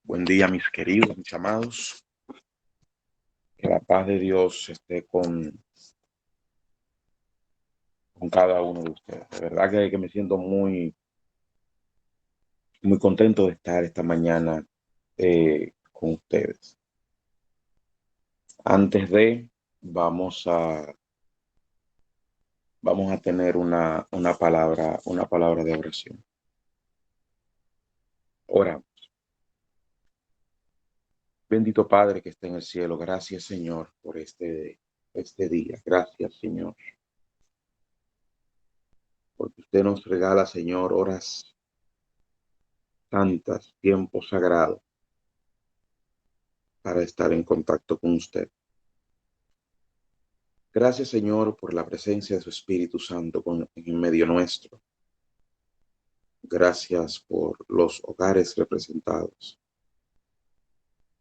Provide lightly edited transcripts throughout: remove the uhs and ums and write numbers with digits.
Buen día, mis queridos, mis amados. Que la paz de Dios esté con cada uno de ustedes. De verdad que me siento muy contento de estar esta mañana con ustedes. Antes de, vamos a, vamos a tener una palabra de oración. Ora. Bendito Padre que está en el cielo. Gracias, Señor, por este día. Gracias, Señor, porque usted nos regala, Señor, horas santas, tiempo sagrado para estar en contacto con usted. Gracias, Señor, por la presencia de su Espíritu Santo en medio nuestro. Gracias por los hogares representados.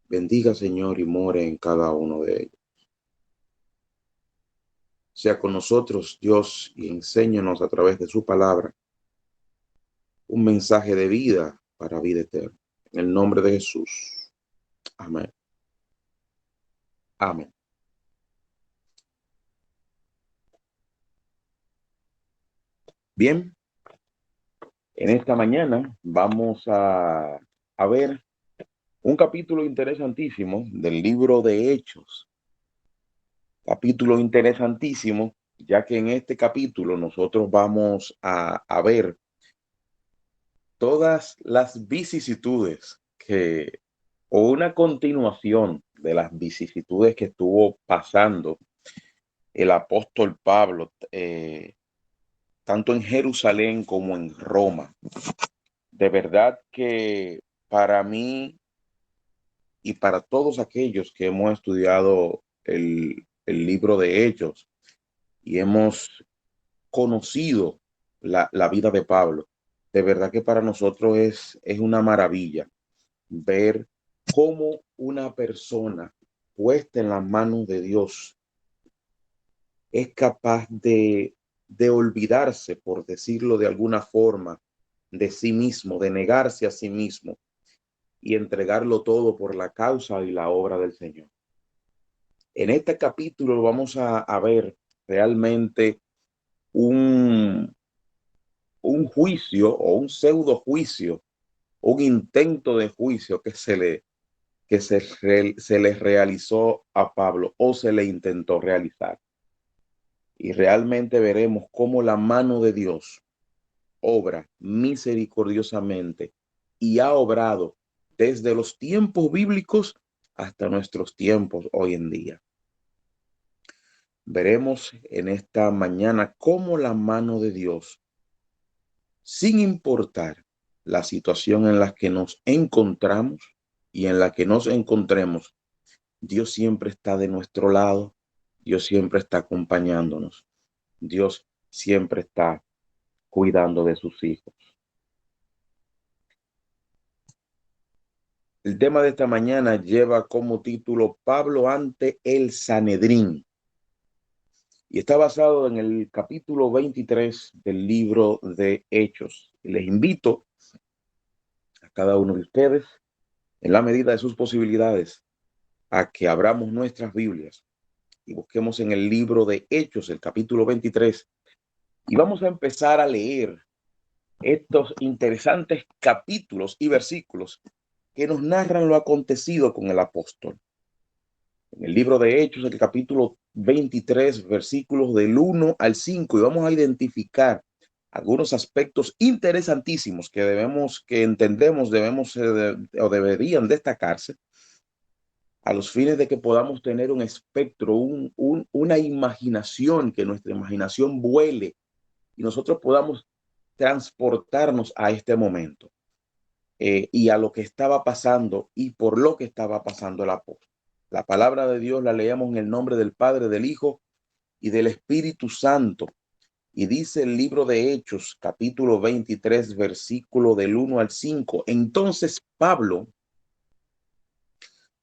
Bendiga, Señor, y more en cada uno de ellos. Sea con nosotros, Dios, y enséñanos a través de su palabra un mensaje de vida para vida eterna. En el nombre de Jesús. Amén. Amén. Bien, en esta mañana vamos a ver un capítulo interesantísimo del libro de Hechos. Capítulo interesantísimo, ya que en este capítulo nosotros vamos a ver todas las vicisitudes o una continuación de las vicisitudes que estuvo pasando el apóstol Pablo, tanto en Jerusalén como en Roma. De verdad que para mí y para todos aquellos que hemos estudiado el libro de Hechos y hemos conocido la vida de Pablo, de verdad que para nosotros es una maravilla ver cómo una persona puesta en las manos de Dios es capaz de olvidarse, por decirlo de alguna forma, de sí mismo, de negarse a sí mismo y entregarlo todo por la causa y la obra del Señor. En este capítulo vamos a ver realmente un juicio o un pseudo juicio, un intento de juicio se le realizó a Pablo o se le intentó realizar. Y realmente veremos cómo la mano de Dios obra misericordiosamente y ha obrado desde los tiempos bíblicos hasta nuestros tiempos hoy en día. Veremos en esta mañana cómo la mano de Dios, sin importar la situación en la que nos encontramos y en la que nos encontremos, Dios siempre está de nuestro lado, Dios siempre está acompañándonos, Dios siempre está cuidando de sus hijos. El tema de esta mañana lleva como título Pablo ante el Sanedrín y está basado en el capítulo 23 del libro de Hechos. Les invito a cada uno de ustedes, en la medida de sus posibilidades, a que abramos nuestras Biblias y busquemos en el libro de Hechos, el capítulo 23, y vamos a empezar a leer estos interesantes capítulos y versículos que nos narran lo acontecido con el apóstol. En el libro de Hechos, el capítulo 23, versículos del 1 al 5, y vamos a identificar algunos aspectos interesantísimos que entendemos o deberían destacarse a los fines de que podamos tener un espectro, una imaginación, que nuestra imaginación vuele y nosotros podamos transportarnos a este momento y a lo que estaba pasando y por lo que estaba pasando el apóstol. La palabra de Dios la leemos en el nombre del Padre, del Hijo y del Espíritu Santo. Y dice el libro de Hechos, capítulo 23, versículo del 1 al 5. Entonces Pablo,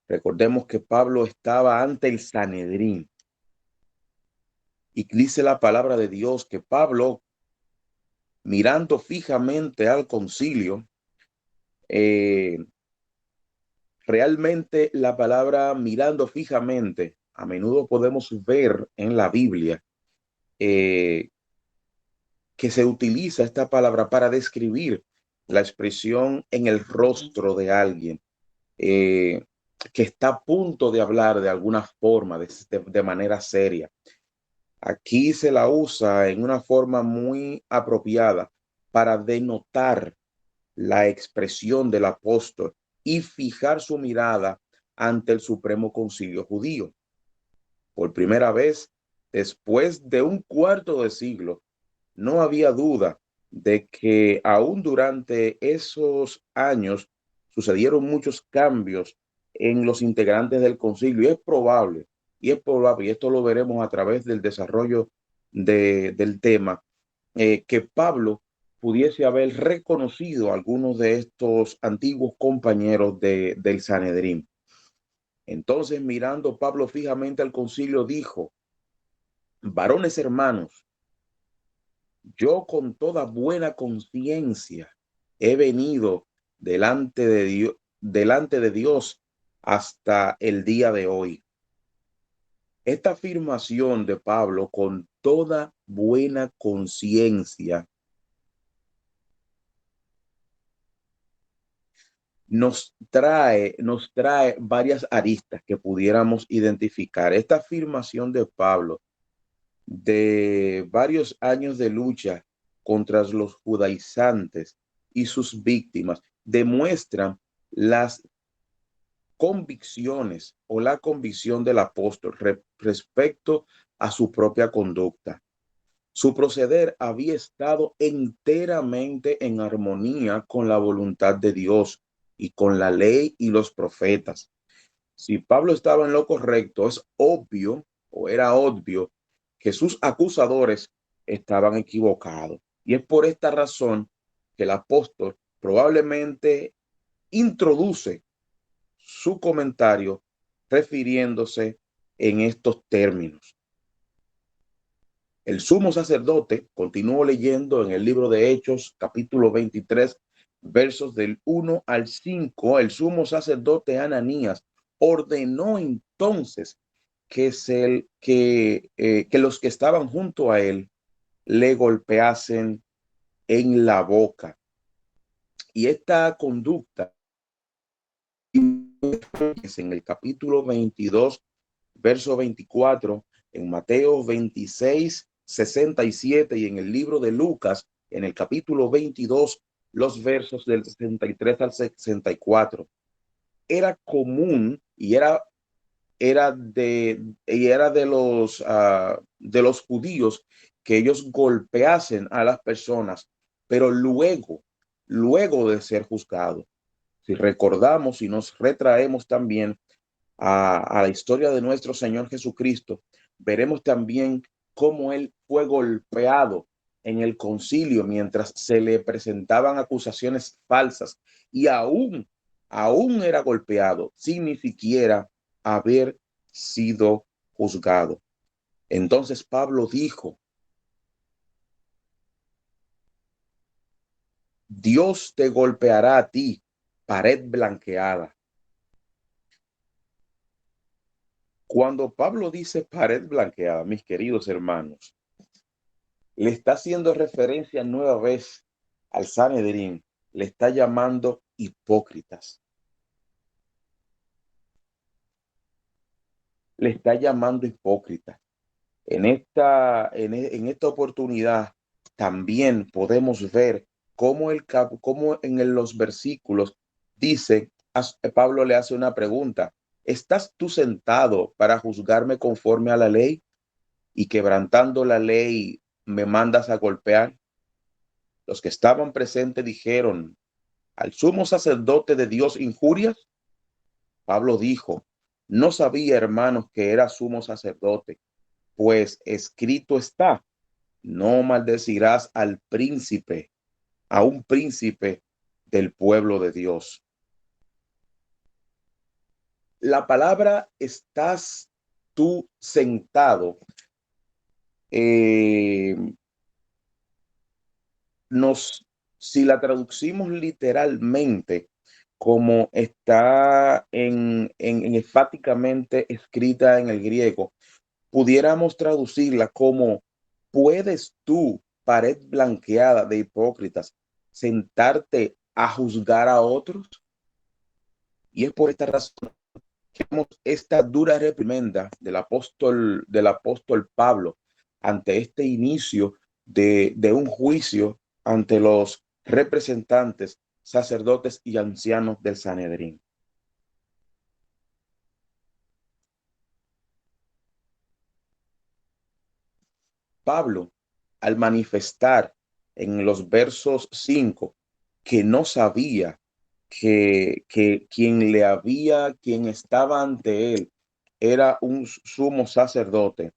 recordemos que Pablo estaba ante el Sanedrín. Y dice la palabra de Dios que Pablo, mirando fijamente al concilio, Realmente la palabra mirando fijamente, a menudo podemos ver en la Biblia eh, que se utiliza esta palabra para describir la expresión en el rostro de alguien eh, que está a punto de hablar de alguna forma, de manera seria. Aquí se la usa en una forma muy apropiada para denotar la expresión del apóstol y fijar su mirada ante el Supremo Concilio Judío. Por primera vez, después de un cuarto de siglo, no había duda de que aún durante esos años sucedieron muchos cambios en los integrantes del concilio y es probable, y esto lo veremos a través del desarrollo del tema, que Pablo pudiese haber reconocido a algunos de estos antiguos compañeros del Sanedrín. Entonces, mirando Pablo fijamente al concilio, dijo: varones hermanos, yo con toda buena conciencia he venido delante de Dios hasta el día de hoy. Esta afirmación de Pablo, con toda buena conciencia, nos trae varias aristas que pudiéramos identificar. Esta afirmación de Pablo de varios años de lucha contra los judaizantes y sus víctimas demuestran las convicciones o la convicción del apóstol respecto a su propia conducta. Su proceder había estado enteramente en armonía con la voluntad de Dios y con la ley y los profetas. Si Pablo estaba en lo correcto, es obvio o era obvio que sus acusadores estaban equivocados. Y es por esta razón que el apóstol probablemente introduce su comentario refiriéndose en estos términos. El sumo sacerdote, continúo leyendo en el libro de Hechos, capítulo 23, versos del 1 al 5, el sumo sacerdote Ananías ordenó entonces que los que estaban junto a él le golpeasen en la boca. Y esta conducta es en el capítulo 22, verso 24, en Mateo 26, 67 y en el libro de Lucas, en el capítulo 22, los versos del 63 al 64. Era común y era de los judíos que ellos golpeasen a las personas, pero luego de ser juzgados. Si recordamos y nos retraemos también a la historia de nuestro Señor Jesucristo, veremos también cómo él fue golpeado en el concilio mientras se le presentaban acusaciones falsas y aún era golpeado sin ni siquiera haber sido juzgado. Entonces Pablo dijo: Dios te golpeará a ti, pared blanqueada. Cuando Pablo dice pared blanqueada, mis queridos hermanos, le está haciendo referencia nueva vez al Sanedrín, le está llamando hipócritas, le está llamando hipócritas. En esta oportunidad también podemos ver cómo en los versículos dice, Pablo le hace una pregunta: ¿estás tú sentado para juzgarme conforme a la ley y quebrantando la ley me mandas a golpear? Los que estaban presentes dijeron: ¿al sumo sacerdote de Dios injurias? Pablo dijo: no sabía, hermanos, que era sumo sacerdote, pues escrito está: no maldecirás a un príncipe del pueblo de Dios. La palabra estás tú sentado eh, si la traducimos literalmente como está enfáticamente escrita en el griego, pudiéramos traducirla como: ¿puedes tú, pared blanqueada de hipócritas, sentarte a juzgar a otros? Y es por esta razón que vemos esta dura reprimenda del apóstol Pablo ante este inicio de un juicio ante los representantes, sacerdotes y ancianos del Sanedrín. Pablo, al manifestar en los versos 5 que no sabía que quien estaba ante él era un sumo sacerdote,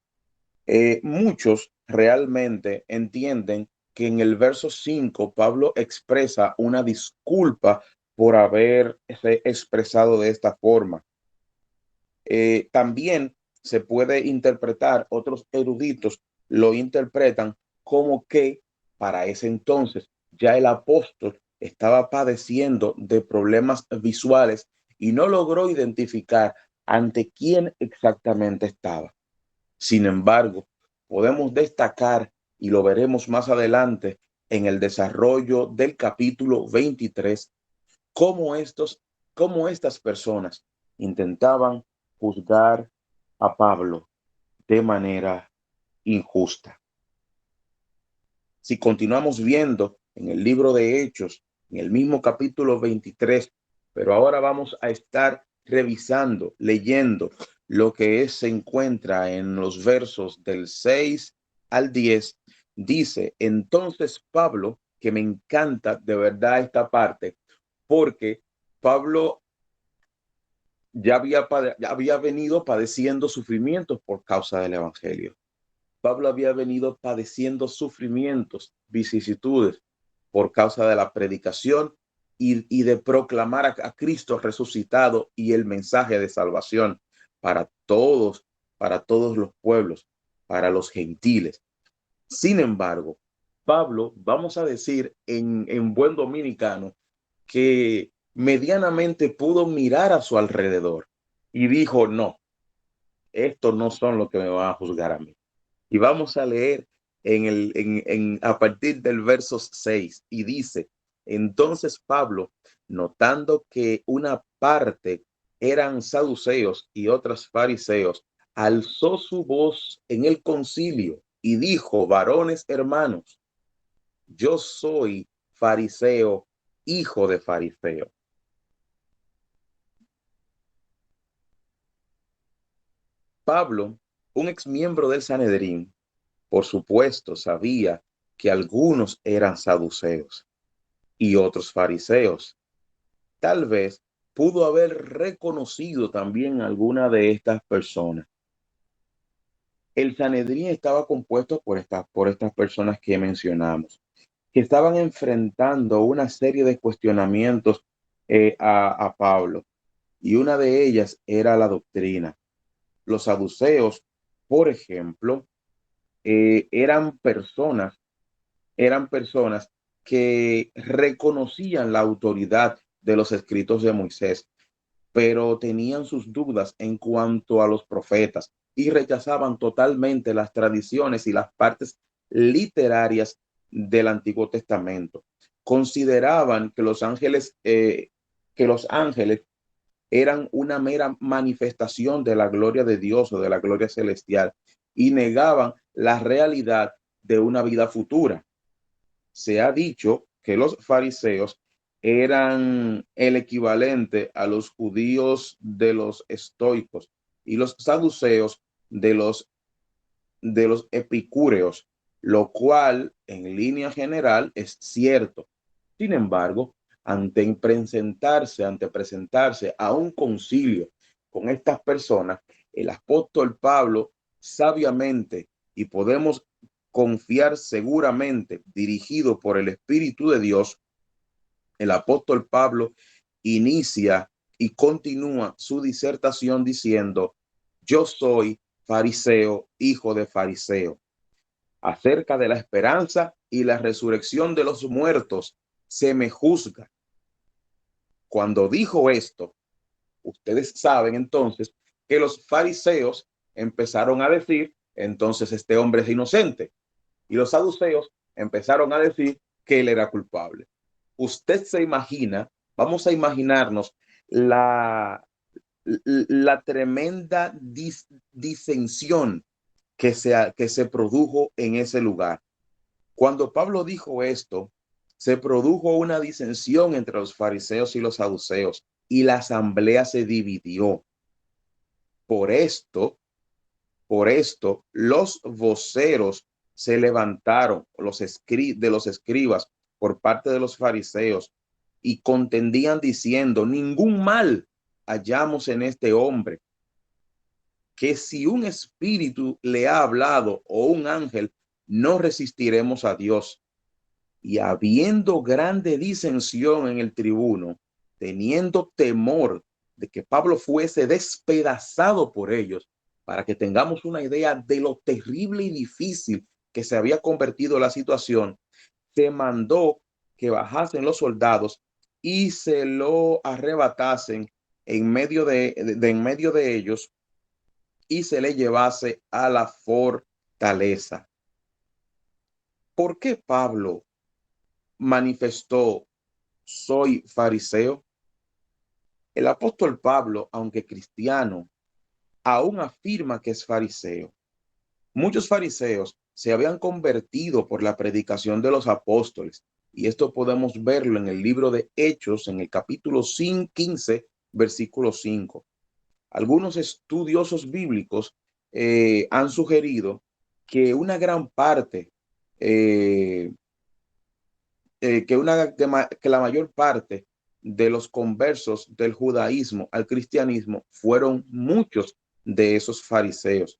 muchos realmente entienden que en el verso 5 Pablo expresa una disculpa por haberse expresado de esta forma. También se puede interpretar, otros eruditos lo interpretan como que para ese entonces ya el apóstol estaba padeciendo de problemas visuales y no logró identificar ante quién exactamente estaba. Sin embargo, podemos destacar, y lo veremos más adelante en el desarrollo del capítulo 23, cómo estas personas intentaban juzgar a Pablo de manera injusta. Si continuamos viendo en el libro de Hechos, en el mismo capítulo 23, pero ahora vamos a estar revisando, leyendo lo que se encuentra en los versos del 6 al 10, dice: entonces Pablo, que me encanta de verdad esta parte, porque Pablo ya había venido padeciendo sufrimientos por causa del evangelio. Pablo había venido padeciendo sufrimientos, vicisitudes por causa de la predicación y de proclamar a Cristo resucitado y el mensaje de salvación para todos los pueblos, para los gentiles. Sin embargo, Pablo, vamos a decir en buen dominicano, que medianamente pudo mirar a su alrededor y dijo: no, estos no son los que me van a juzgar a mí. Y vamos a leer a partir del verso 6, y dice: entonces Pablo, notando que una parte eran saduceos y otras fariseos, alzó su voz en el concilio y dijo: varones hermanos, yo soy fariseo, hijo de fariseo. Pablo, un exmiembro del Sanedrín, por supuesto sabía que algunos eran saduceos y otros fariseos. Tal vez pudo haber reconocido también alguna de estas personas. El Sanedrín estaba compuesto por estas personas que mencionamos, que estaban enfrentando una serie de cuestionamientos a Pablo, y una de ellas era la doctrina. Los saduceos, por ejemplo, eh, eran personas, eran personas que reconocían la autoridad de los escritos de Moisés, pero tenían sus dudas en cuanto a los profetas y rechazaban totalmente las tradiciones y las partes literarias del Antiguo Testamento. Consideraban que los ángeles eran una mera manifestación de la gloria de Dios o de la gloria celestial, y negaban la realidad de una vida futura. Se ha dicho que los fariseos eran el equivalente a los judíos de los estoicos y los saduceos de los epicúreos, lo cual en línea general es cierto. Sin embargo, ante presentarse a un concilio con estas personas, el apóstol Pablo sabiamente, y podemos confiar seguramente, dirigido por el Espíritu de Dios, el apóstol Pablo inicia y continúa su disertación diciendo: yo soy fariseo, hijo de fariseo. Acerca de la esperanza y la resurrección de los muertos se me juzga. cuando dijo esto, ustedes saben entonces que los fariseos empezaron a decir, entonces este hombre es inocente. Y los saduceos empezaron a decir que él era culpable. Usted se imagina, vamos a imaginarnos la tremenda disensión que se produjo en ese lugar. Cuando Pablo dijo esto, se produjo una disensión entre los fariseos y los saduceos y la asamblea se dividió. Por esto, los voceros se levantaron, de los escribas por parte de los fariseos y contendían diciendo: ningún mal hallamos en este hombre, que si un espíritu le ha hablado o un ángel, no resistiremos a Dios. Y habiendo grande disensión en el tribuno, teniendo temor de que Pablo fuese despedazado por ellos, para que tengamos una idea de lo terrible y difícil que se había convertido la situación, se mandó que bajasen los soldados y se lo arrebatasen en medio de ellos y se le llevase a la fortaleza. ¿Por qué Pablo manifestó: soy fariseo? El apóstol Pablo, aunque cristiano, aún afirma que es fariseo. Muchos fariseos se habían convertido por la predicación de los apóstoles, y esto podemos verlo en el libro de Hechos, en el capítulo 15, versículo 5. Algunos estudiosos bíblicos han sugerido que una gran parte, eh, que la mayor parte de los conversos del judaísmo al cristianismo fueron muchos de esos fariseos.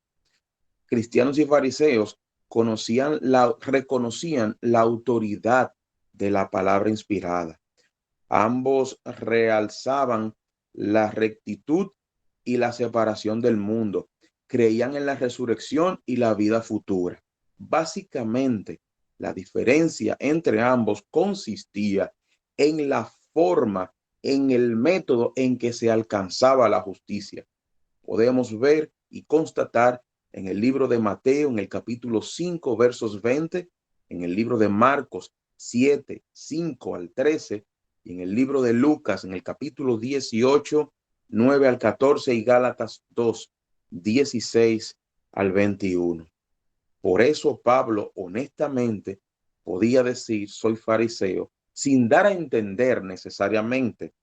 Cristianos y fariseos reconocían la autoridad de la palabra inspirada. Ambos realzaban la rectitud y la separación del mundo. Creían en la resurrección y la vida futura. Básicamente, la diferencia entre ambos consistía en la forma, en el método en que se alcanzaba la justicia. Podemos ver y constatar en el libro de Mateo, en el capítulo 5, versos 20, en el libro de Marcos 7, 5 al 13, y en el libro de Lucas, en el capítulo 18, 9 al 14, y Gálatas 2, 16 al 21. Por eso Pablo honestamente podía decir: soy fariseo, sin dar a entender necesariamente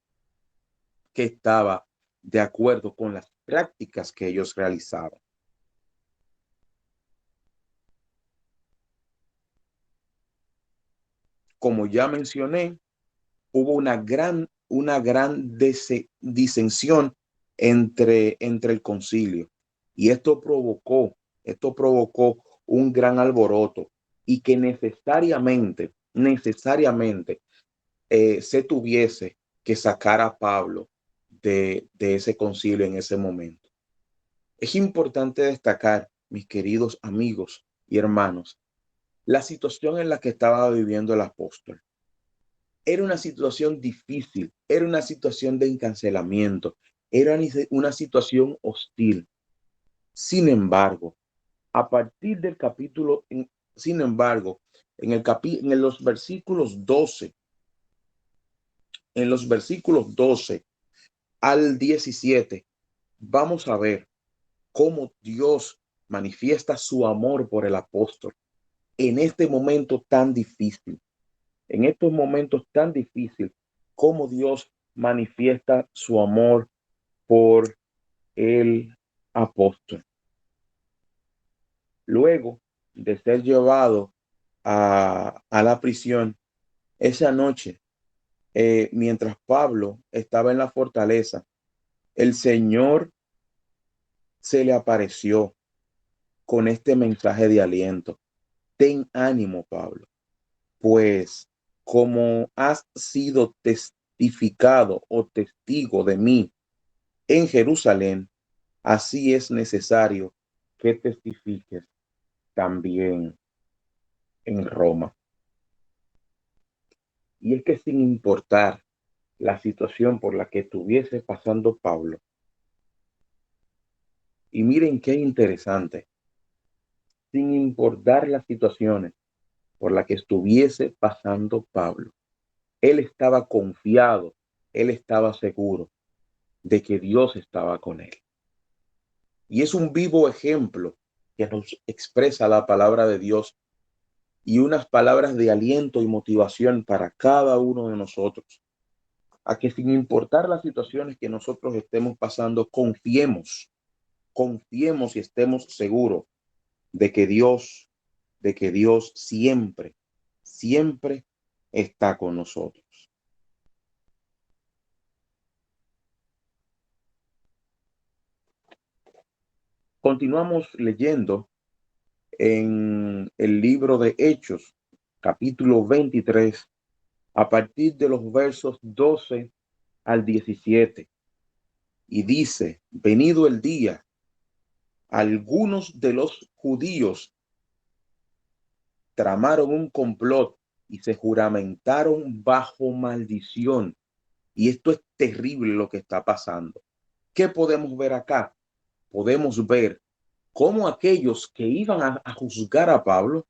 que estaba de acuerdo con las prácticas que ellos realizaban. Como ya mencioné, hubo una gran disensión entre el concilio, y esto provocó un gran alboroto, y que necesariamente se tuviese que sacar a Pablo de ese concilio en ese momento. Es importante destacar, mis queridos amigos y hermanos, la situación en la que estaba viviendo el apóstol. Era una situación difícil, era una situación de encarcelamiento, era una situación hostil. Sin embargo, a partir del capítulo, sin embargo, en los versículos 12, en los versículos 12 al 17, vamos a ver cómo Dios manifiesta su amor por el apóstol en este momento tan difícil. En estos momentos tan difíciles, cómo Dios manifiesta su amor por el apóstol. Luego de ser llevado a la prisión, esa noche, mientras Pablo estaba en la fortaleza, el Señor se le apareció con este mensaje de aliento: ten ánimo, Pablo, pues como has sido testificado o testigo de mí en Jerusalén, así es necesario que testifiques también en Roma. Y es que sin importar la situación por la que estuviese pasando Pablo. Y miren qué interesante, sin importar las situaciones por las que estuviese pasando Pablo, él estaba confiado, él estaba seguro de que Dios estaba con él. Y es un vivo ejemplo que nos expresa la palabra de Dios y unas palabras de aliento y motivación para cada uno de nosotros, a que sin importar las situaciones que nosotros estemos pasando, confiemos y estemos seguros de que Dios siempre, siempre está con nosotros. Continuamos leyendo en el libro de Hechos, capítulo 23, a partir de los versos 12 al 17. Y dice: venido el día, algunos de los judíos tramaron un complot y se juramentaron bajo maldición. Y esto es terrible lo que está pasando. ¿Qué podemos ver acá? Podemos ver cómo aquellos que iban a juzgar a Pablo,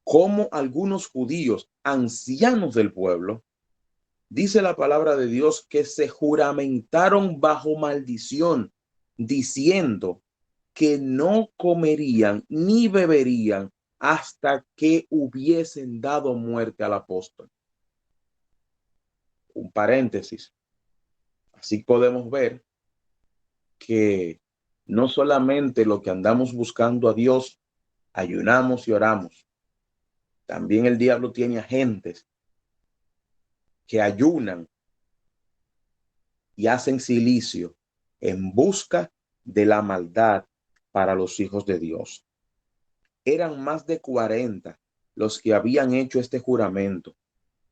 como algunos judíos, ancianos del pueblo, dice la palabra de Dios que se juramentaron bajo maldición, diciendo que no comerían ni beberían hasta que hubiesen dado muerte al apóstol. Un paréntesis. Así podemos ver que no solamente lo que andamos buscando a Dios, ayunamos y oramos. También el diablo tiene agentes que ayunan y hacen silicio en busca de la maldad para los hijos de Dios. Eran más de 40 los que habían hecho este juramento,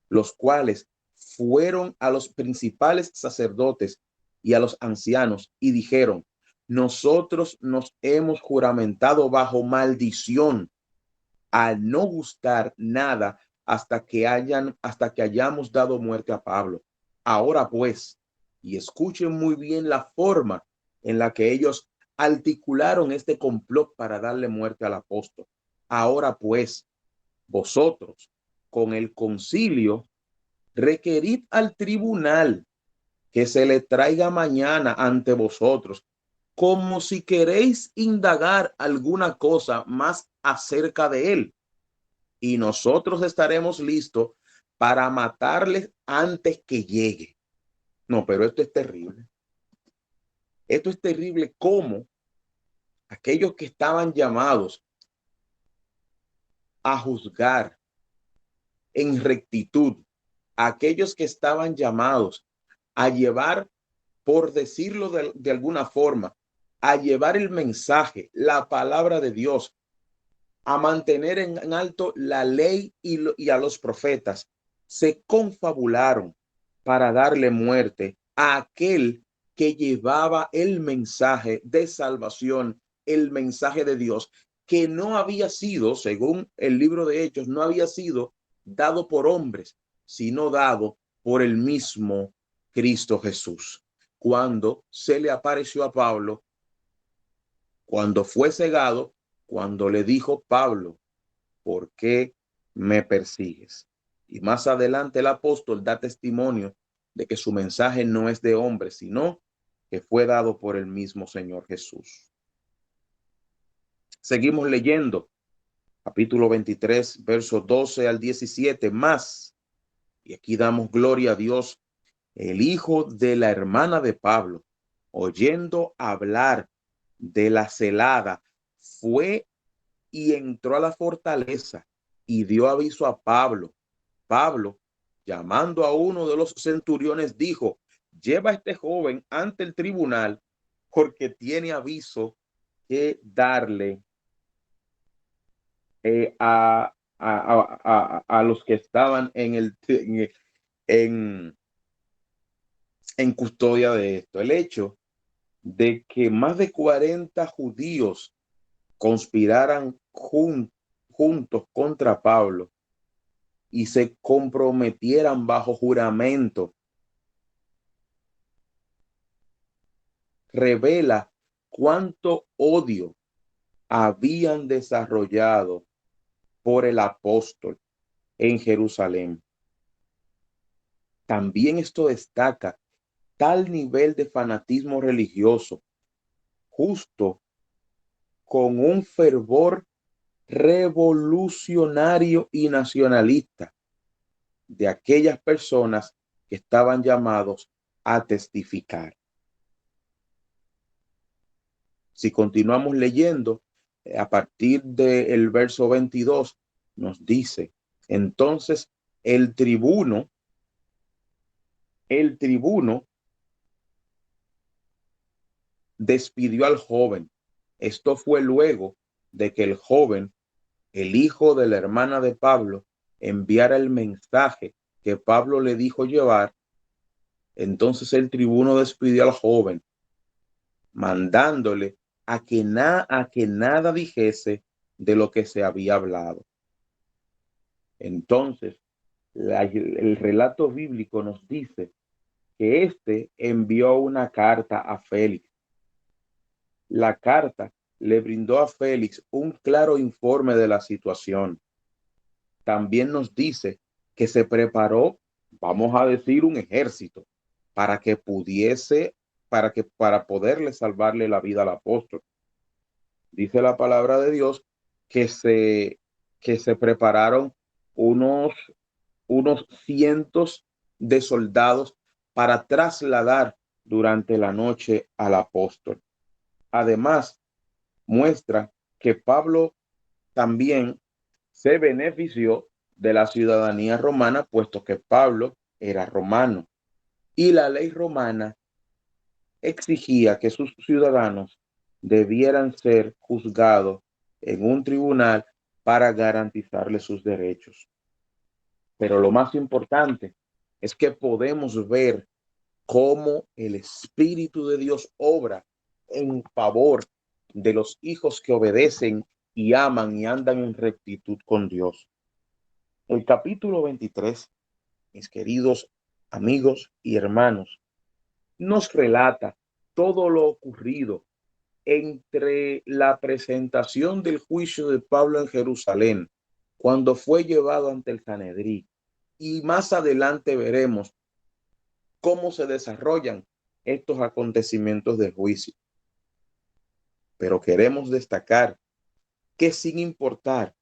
los cuales fueron a los principales sacerdotes y a los ancianos y dijeron: nosotros nos hemos juramentado bajo maldición a no gustar nada hasta que hayamos dado muerte a Pablo. Ahora pues, y escuchen muy bien la forma en la que ellos articularon este complot para darle muerte al apóstol. Ahora pues, vosotros con el concilio requerid al tribunal que se le traiga mañana ante vosotros, como si queréis indagar alguna cosa más acerca de él, y nosotros estaremos listos para matarles antes que llegue. No, pero esto es terrible. Esto es terrible, como aquellos que estaban llamados a juzgar en rectitud, aquellos que estaban llamados a llevar, por decirlo de alguna forma, a llevar el mensaje, la palabra de Dios, a mantener en alto la ley y a los profetas, se confabularon para darle muerte a aquel que llevaba el mensaje de salvación, el mensaje de Dios, que no había sido, según el libro de Hechos, no había sido dado por hombres, sino dado por el mismo Cristo Jesús. Cuando se le apareció a Pablo, cuando fue cegado, cuando le dijo: Pablo, ¿por qué me persigues? Y más adelante el apóstol da testimonio de que su mensaje no es de hombre, sino que fue dado por el mismo Señor Jesús. Seguimos leyendo, capítulo 23, versos 12 al 17, más. Y aquí damos gloria a Dios. El hijo de la hermana de Pablo, oyendo hablar de la celada, fue y entró a la fortaleza y dio aviso a Pablo. Pablo, llamando a uno de los centuriones, dijo: lleva a este joven ante el tribunal, porque tiene aviso que darle a los que estaban en, en custodia de esto. El hecho de que más de 40 judíos conspiraran juntos contra Pablo y se comprometieran bajo juramento revela cuánto odio habían desarrollado por el apóstol en Jerusalén. También esto destaca tal nivel de fanatismo religioso, justo con un fervor revolucionario y nacionalista de aquellas personas que estaban llamados a testificar. Si continuamos leyendo, a partir del verso 22, nos dice, entonces el tribuno despidió al joven. Esto fue luego de que el joven, el hijo de la hermana de Pablo, enviara el mensaje que Pablo le dijo llevar. Entonces el tribuno despidió al joven, mandándole a que nada dijese de lo que se había hablado. Entonces, el relato bíblico nos dice que éste envió una carta a Félix. La carta le brindó a Félix un claro informe de la situación. También nos dice que se preparó, vamos a decir, un ejército para que para poderle salvarle la vida al apóstol. Dice la palabra de Dios que se prepararon unos cientos de soldados para trasladar durante la noche al apóstol. Además, muestra que Pablo también se benefició de la ciudadanía romana, puesto que Pablo era romano y la ley romana exigía que sus ciudadanos debieran ser juzgados en un tribunal para garantizarles sus derechos. Pero lo más importante es que podemos ver cómo el Espíritu de Dios obra en favor de los hijos que obedecen y aman y andan en rectitud con Dios. El capítulo 23, mis queridos amigos y hermanos, nos relata todo lo ocurrido entre la presentación del juicio de Pablo en Jerusalén, cuando fue llevado ante el Sanedrín, y más adelante veremos cómo se desarrollan estos acontecimientos del juicio. Pero queremos destacar que sin importar,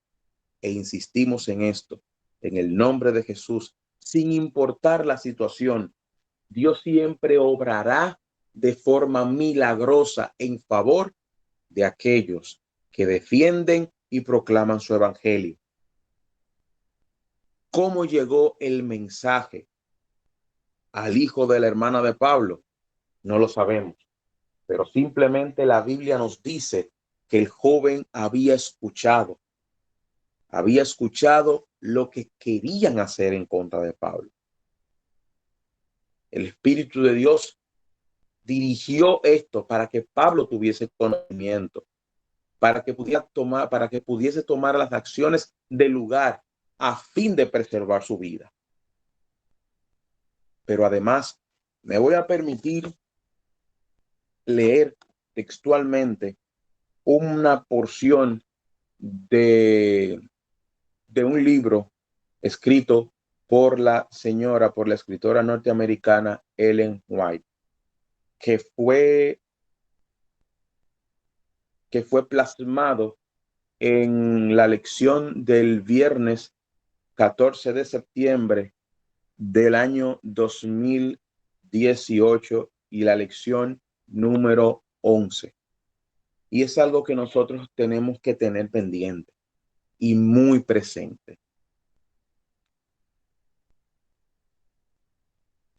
e insistimos en esto, en el nombre de Jesús, sin importar la situación, Dios siempre obrará de forma milagrosa en favor de aquellos que defienden y proclaman su evangelio. ¿Cómo llegó el mensaje al hijo de la hermana de Pablo? No lo sabemos, pero simplemente la Biblia nos dice que el joven había escuchado lo que querían hacer en contra de Pablo. El Espíritu de Dios dirigió esto para que Pablo tuviese conocimiento, para que pudiese tomar las acciones del lugar a fin de preservar su vida. Pero además, me voy a permitir leer textualmente una porción de un libro escrito por la escritora norteamericana Ellen White, que fue plasmado en la lección del viernes 14 de septiembre del año 2018 y la lección número 11. Y es algo que nosotros tenemos que tener pendiente y muy presente.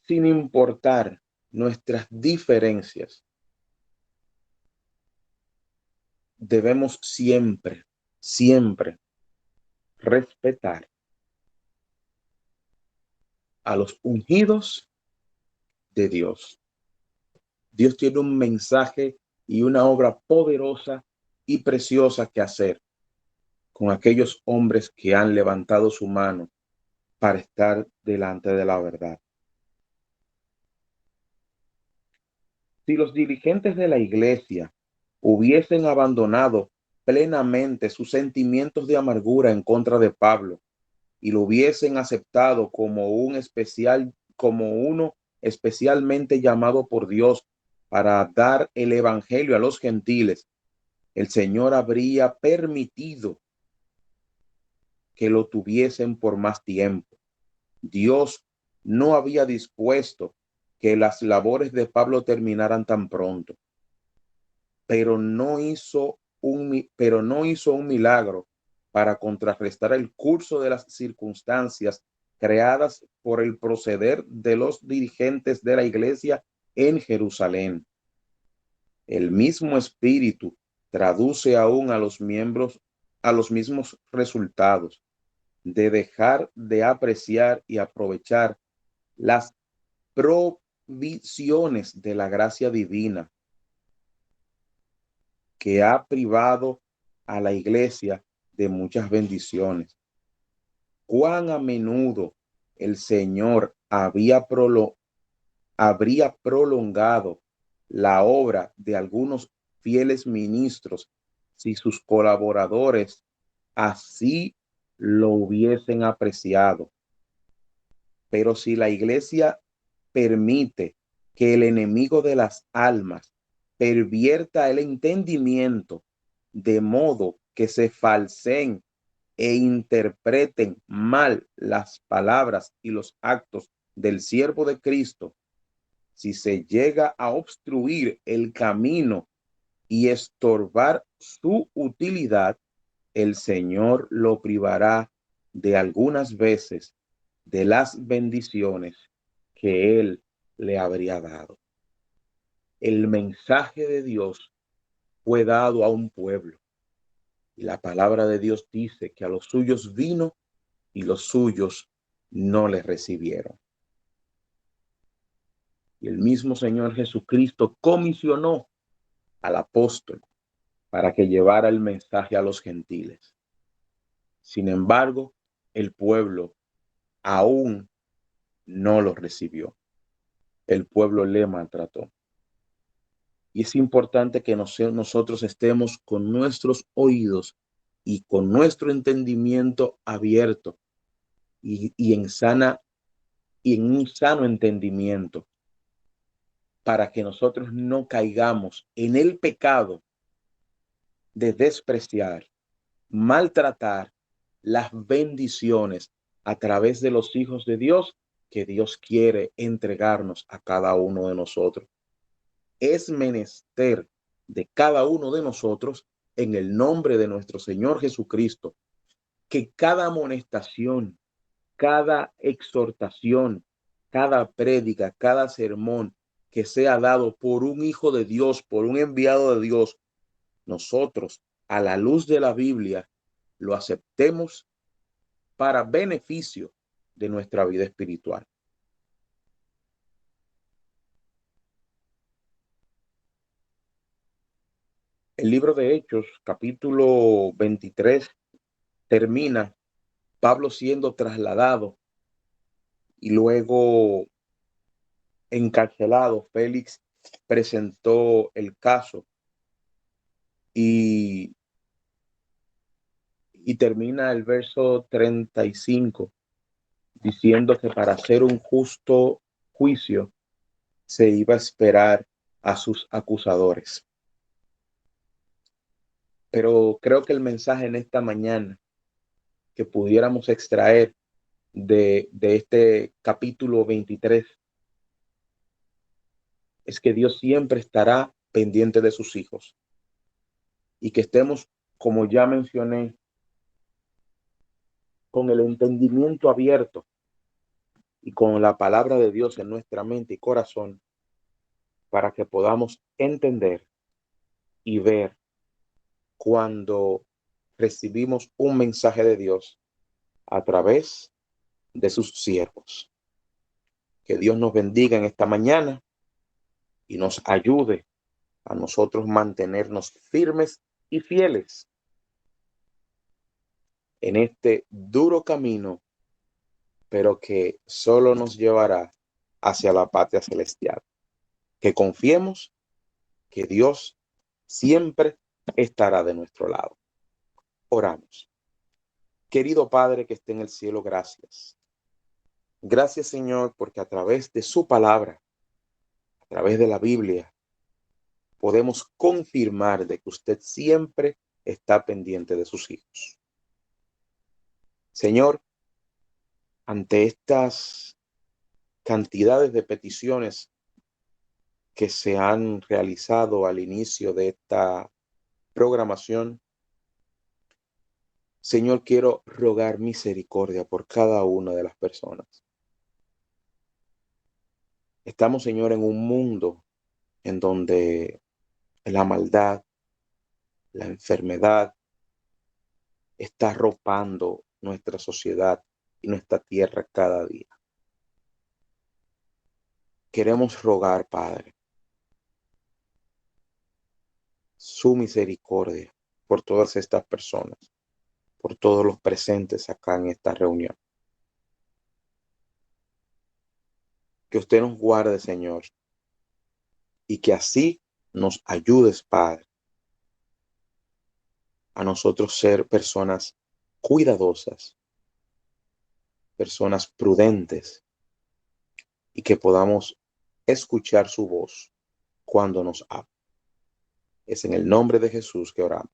Sin importar nuestras diferencias, debemos siempre respetar a los ungidos de Dios. Dios tiene un mensaje y una obra poderosa y preciosa que hacer con aquellos hombres que han levantado su mano para estar delante de la verdad. Si los dirigentes de la iglesia hubiesen abandonado plenamente sus sentimientos de amargura en contra de Pablo y lo hubiesen aceptado como uno especialmente llamado por Dios para dar el evangelio a los gentiles, el Señor habría permitido que lo tuviesen por más tiempo. Dios no había dispuesto que las labores de Pablo terminaran tan pronto, pero no hizo un milagro para contrarrestar el curso de las circunstancias creadas por el proceder de los dirigentes de la iglesia en Jerusalén. El mismo espíritu traduce aún a los miembros a los mismos resultados de dejar de apreciar y aprovechar las provisiones de la gracia divina que ha privado a la iglesia de muchas bendiciones. Cuán a menudo el Señor habría prolongado la obra de algunos fieles ministros si sus colaboradores así lo hubiesen apreciado. Pero si la iglesia permite que el enemigo de las almas pervierta el entendimiento de modo que se falseen e interpreten mal las palabras y los actos del siervo de Cristo, si se llega a obstruir el camino y estorbar su utilidad, el Señor lo privará de algunas veces de las bendiciones que Él le habría dado. El mensaje de Dios fue dado a un pueblo. Y la palabra de Dios dice que a los suyos vino y los suyos no le recibieron. Y el mismo Señor Jesucristo comisionó al apóstol para que llevara el mensaje a los gentiles. Sin embargo, el pueblo aún no lo recibió. El pueblo le maltrató. Y es importante que nosotros estemos con nuestros oídos y con nuestro entendimiento abierto y en un sano entendimiento, para que nosotros no caigamos en el pecado de despreciar, maltratar las bendiciones a través de los hijos de Dios que Dios quiere entregarnos a cada uno de nosotros. Es menester de cada uno de nosotros, en el nombre de nuestro Señor Jesucristo, que cada amonestación, cada exhortación, cada prédica, cada sermón que sea dado por un hijo de Dios, por un enviado de Dios, nosotros, a la luz de la Biblia, lo aceptemos para beneficio de nuestra vida espiritual. El libro de Hechos, capítulo 23, termina Pablo siendo trasladado y luego encarcelado. Félix presentó el caso y termina el verso 35 diciendo que para hacer un justo juicio se iba a esperar a sus acusadores. Pero creo que el mensaje en esta mañana que pudiéramos extraer de este capítulo 23 es que Dios siempre estará pendiente de sus hijos y que estemos, como ya mencioné, con el entendimiento abierto y con la palabra de Dios en nuestra mente y corazón para que podamos entender y ver cuando recibimos un mensaje de Dios a través de sus siervos. Que Dios nos bendiga en esta mañana y nos ayude a nosotros mantenernos firmes y fieles en este duro camino, pero que solo nos llevará hacia la patria celestial. Que confiemos que Dios siempre estará de nuestro lado. Oramos. Querido Padre que esté en el cielo, gracias. Gracias, Señor, porque a través de su palabra, a través de la Biblia, podemos confirmar de que usted siempre está pendiente de sus hijos. Señor, ante estas cantidades de peticiones que se han realizado al inicio de esta programación, Señor, quiero rogar misericordia por cada una de las personas. Estamos, Señor, en un mundo en donde la maldad, la enfermedad está arropando nuestra sociedad y nuestra tierra cada día. Queremos rogar, Padre, su misericordia por todas estas personas, por todos los presentes acá en esta reunión. Que usted nos guarde, Señor, y que así nos ayudes, Padre, a nosotros ser personas cuidadosas, personas prudentes, y que podamos escuchar su voz cuando nos habla. Es en el nombre de Jesús que oramos.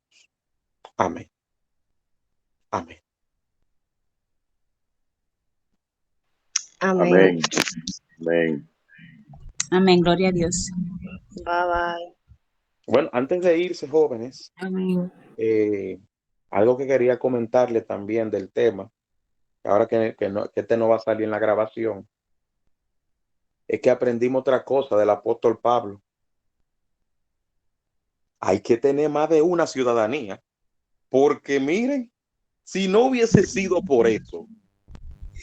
Amén. Amén. Amén. Amén. Amén, gloria a Dios. Bye bye. Bueno, antes de irse, jóvenes, Amén. algo que quería comentarle también del tema, ahora que este no va a salir en la grabación, es que aprendimos otra cosa del apóstol Pablo. Hay que tener más de una ciudadanía, porque miren, si no hubiese sido por eso,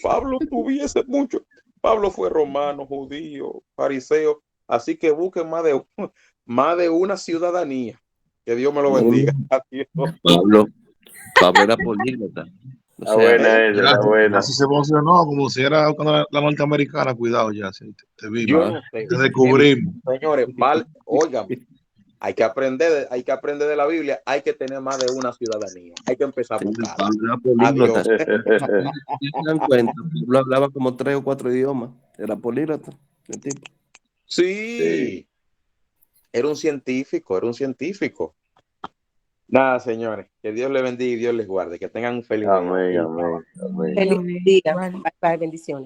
Pablo tuviese mucho. Pablo fue romano, judío, fariseo, así que busquen más de una ciudadanía. Que Dios me lo bendiga. Adiós. Pablo era políglota. O Está sea, buena esa, está buena. Así se emocionó, como si era cuando la norteamericana. Cuidado ya, te vimos. Yo no sé. Te descubrimos. Señores, oigan, hay que aprender de la Biblia, hay que tener más de una ciudadanía. Hay que empezar a buscar. Pablo era políglota. ¿Se dan cuenta? Pablo hablaba como 3 o 4 idiomas. Era políglota. El tipo. Sí. Era un científico, Nada, señores, que Dios les bendiga y Dios les guarde. Que tengan un feliz día. Amén, amén, amén. Feliz día. Bye bye, bendiciones.